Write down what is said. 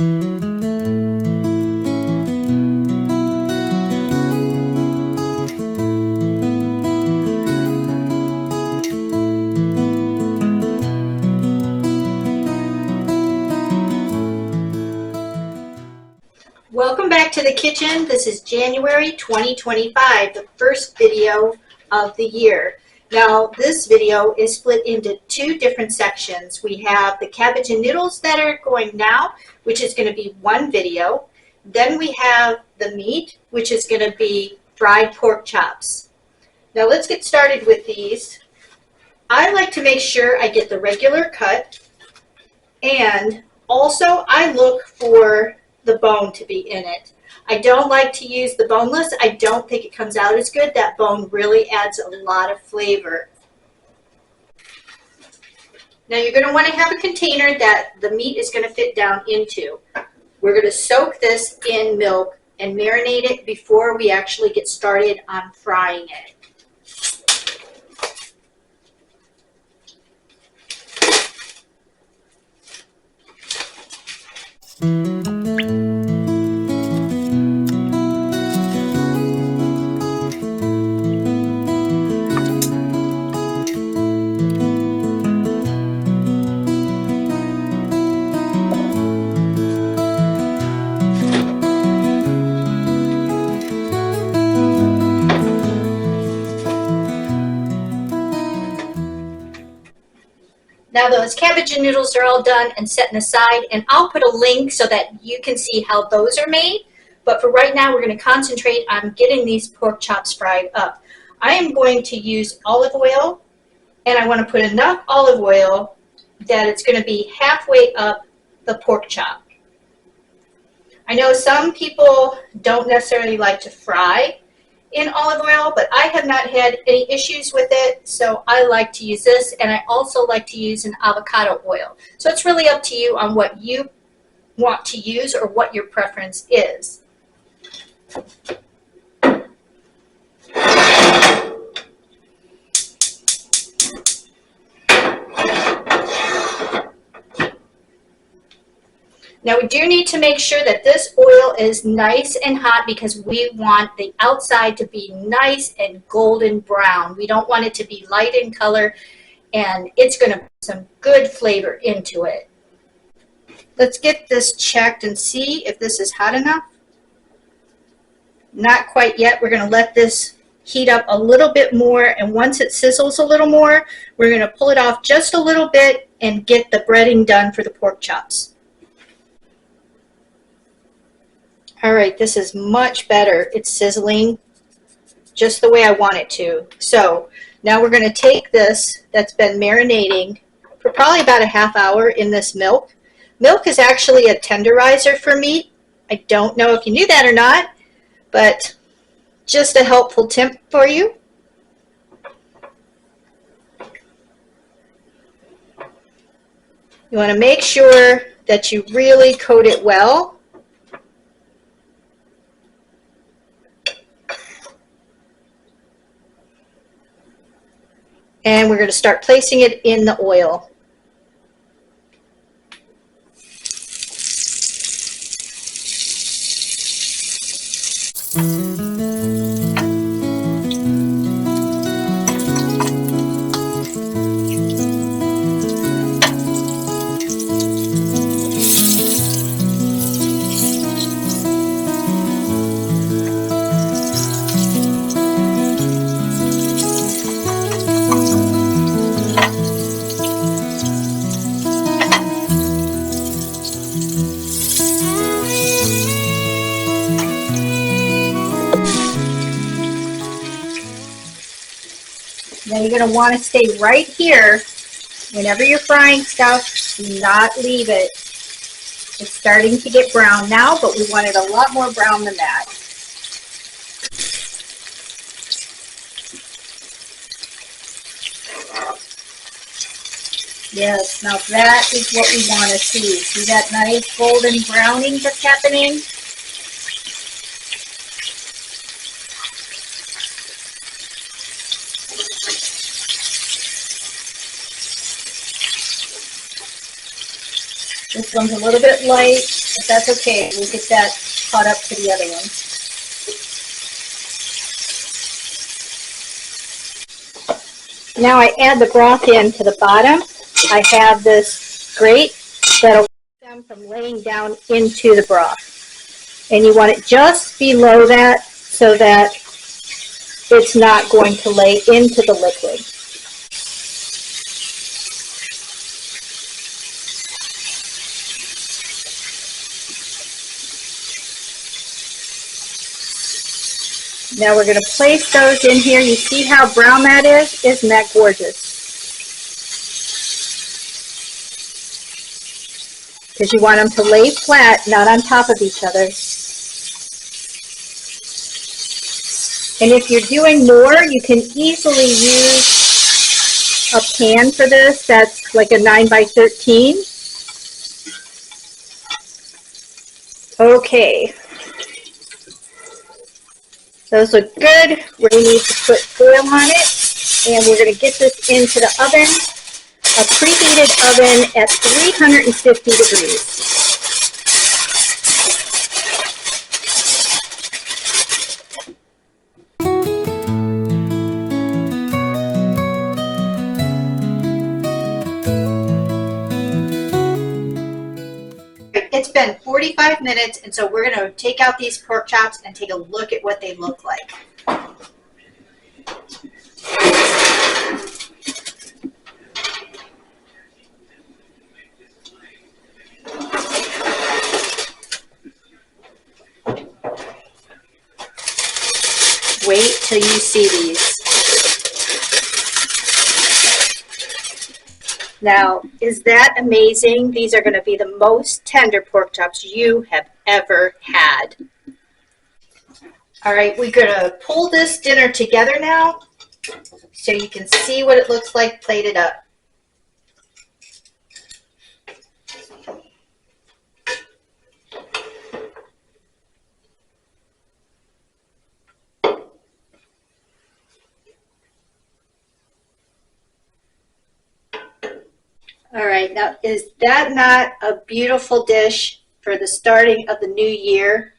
Welcome back to the kitchen. This is January 2025, the first video of the year. Now, this video is split into two different sections. We have the cabbage and noodles that are going now, which is going to be one video. Then we have the meat, which is going to be fried pork chops. Now, let's get started with these. I like to make sure I get the regular cut, and also I look for the bone to be in it. I don't like to use the boneless. I don't think it comes out as good. That bone really adds a lot of flavor. Now you're going to want to have a container that the meat is going to fit down into. We're going to soak this in milk and marinate it before we actually get started on frying it. Now those cabbage and noodles are all done and set aside, and I'll put a link so that you can see how those are made. But for right now, we're going to concentrate on getting these pork chops fried up. I am going to use olive oil, and I want to put enough olive oil that it's going to be halfway up the pork chop. I know some people don't necessarily like to fry in olive oil, but I have not had any issues with it, so I like to use this, and I also like to use an avocado oil. So it's really up to you on what you want to use or what your preference is. Now we do need to make sure that this oil is nice and hot because we want the outside to be nice and golden brown. We don't want it to be light in color, and it's going to put some good flavor into it. Let's get this checked and see if this is hot enough. Not quite yet. We're going to let this heat up a little bit more, and once it sizzles a little more, we're going to pull it off just a little bit and get the breading done for the pork chops. All right, this is much better. It's sizzling just the way I want it to. So now we're going to take this that's been marinating for probably about a half hour in this milk. Milk is actually a tenderizer for meat. I don't know if you knew that or not, but just a helpful tip for you. You want to make sure that you really coat it well. And we're going to start placing it in the oil. Now you're going to want to stay right here. Whenever you're frying stuff, do not leave it. It's starting to get brown now, but we want it a lot more brown than that. Yes, now that is what we want to see. See that nice golden browning that's happening? This one's a little bit light. But that's okay. We'll get that caught up to the other one. Now I add the broth in to the bottom. I have this grate that'll keep them from laying down into the broth. And you want it just below that so that it's not going to lay into the liquid. Now we're going to place those in here. You see how brown that is? Isn't that gorgeous? Because you want them to lay flat, not on top of each other. And if you're doing more, you can easily use a pan for this. That's like a 9 by 13. Okay. Those look good. We need to put oil on it, and we're going to get this into the oven, a preheated oven at 350 degrees. It's been 45 minutes, and so we're going to take out these pork chops and take a look at what they look like. Wait till you see these. Now, is that amazing? These are going to be the most tender pork chops you have ever had. All right, we're going to pull this dinner together now so you can see what it looks like plated up. All right, now is that not a beautiful dish for the starting of the new year?